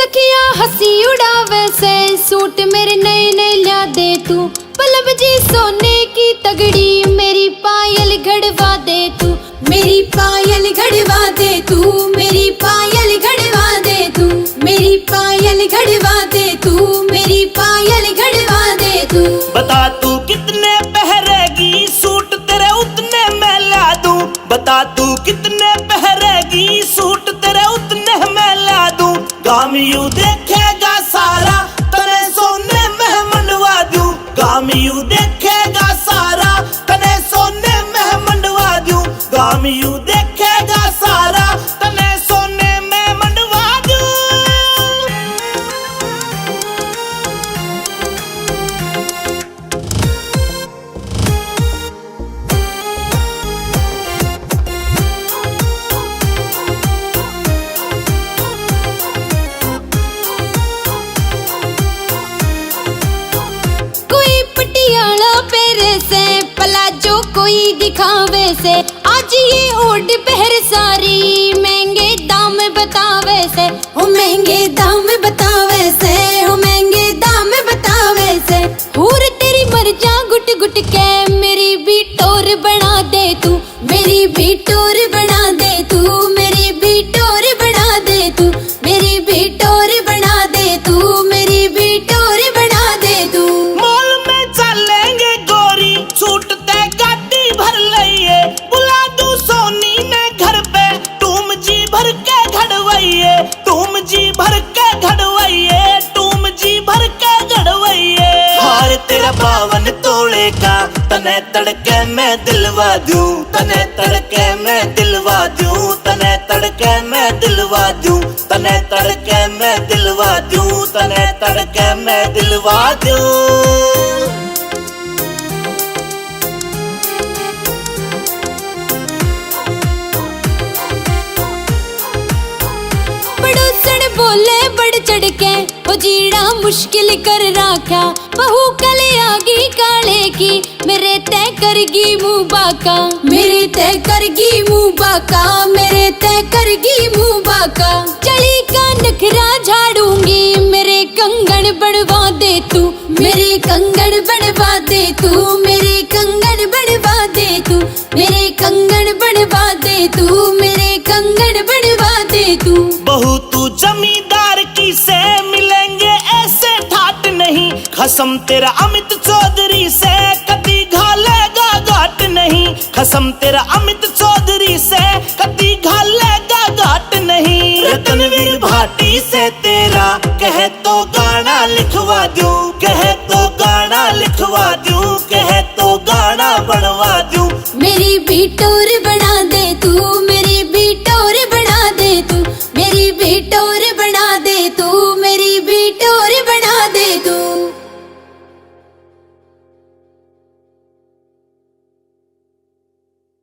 सखिया हंसी उड़ावे से सूट मेरे नए नए ला दे तू। पलब जी सोने की तगड़ी मेरी पायल गढ़वा दे तू। मेरी पायल गढ़वा दे तू। मेरी पायल गढ़वा दे तू। मेरी पायल गढ़वा दे तू। मेरी पायल गढ़वा दे तू। बता तू कितने पहरेगी सूट तेरे उतने मैं ला दूं। बता तू कितने पहरेगी सूट तेरे उतने मैं ला दूं। गाम यू देखेगा सारा तने सोने में मंडवा दूं। गाम यू देखेगा सारा तने सोने में मंडवा दूं। गाम यू देखेगा सारा तने सोने में मंडवा दूं। से पलाजो कोई दिखावे से आज ये ओढ़ पहर सारी महंगे दाम बतावे से। हो महंगे दाम बतावे से। हो महंगे दाम बतावे से। हूर तेरी मर जा गुट गुट के मेरी भी टोर बना दे तू। मेरी भी टोर बना दे तू। मेरी भी टोर बना दे तू। मेरी भी टोर बना दे तू। मेरी भी टोर बना दे तू। मॉल में चलेंगे गोरी छूट ते गाड़ी भर लइए। बुला दूं सोनी ने घर पे तुम जी भर के घड़वइए। तुम जी भर के घड़वइए। तुम जी भर के घड़वइए। हार तेरा 52 तोले का तने तड़के मैं दिलवा दूं। तने तड़के मैं दिलवा दूं। तने तड़के मैं दिलवा दूं। तने तड़के मैं दिलवा दूं। तने तड़के मैं दिलवा दूं। बोले बढ़ चढ़ के वो जीड़ा मुश्किल कर रखा। बहू कल आगी काले की मेरे तय करगी मुँह बाका। मेरे तय करगी मुँह बाका। मेरे तय करगी मुँह बाका। चली का नखरा झाड़ूंगी मेरे कंगन बढ़वा दे तू। मेरे कंगन बढ़वा दे तू। मेरे कंगन बढ़वा दे तू। मेरे कंगन बढ़वा दे तू। मेरे कंगन बढ़वा दे तू। बहू तू जमींदार की से मिलेंगे ऐसे ठाट नहीं। कसम तेरा अमित चौधरी से कभी घालेगा घाट नहीं। कसम तेरा अमित चौधरी से कभी घालेगा घाट नहीं। रतनवीर भाटी से तेरा कहे तो गाना लिखवा दूं। कहे तो गाना लिखवा दूं। कहे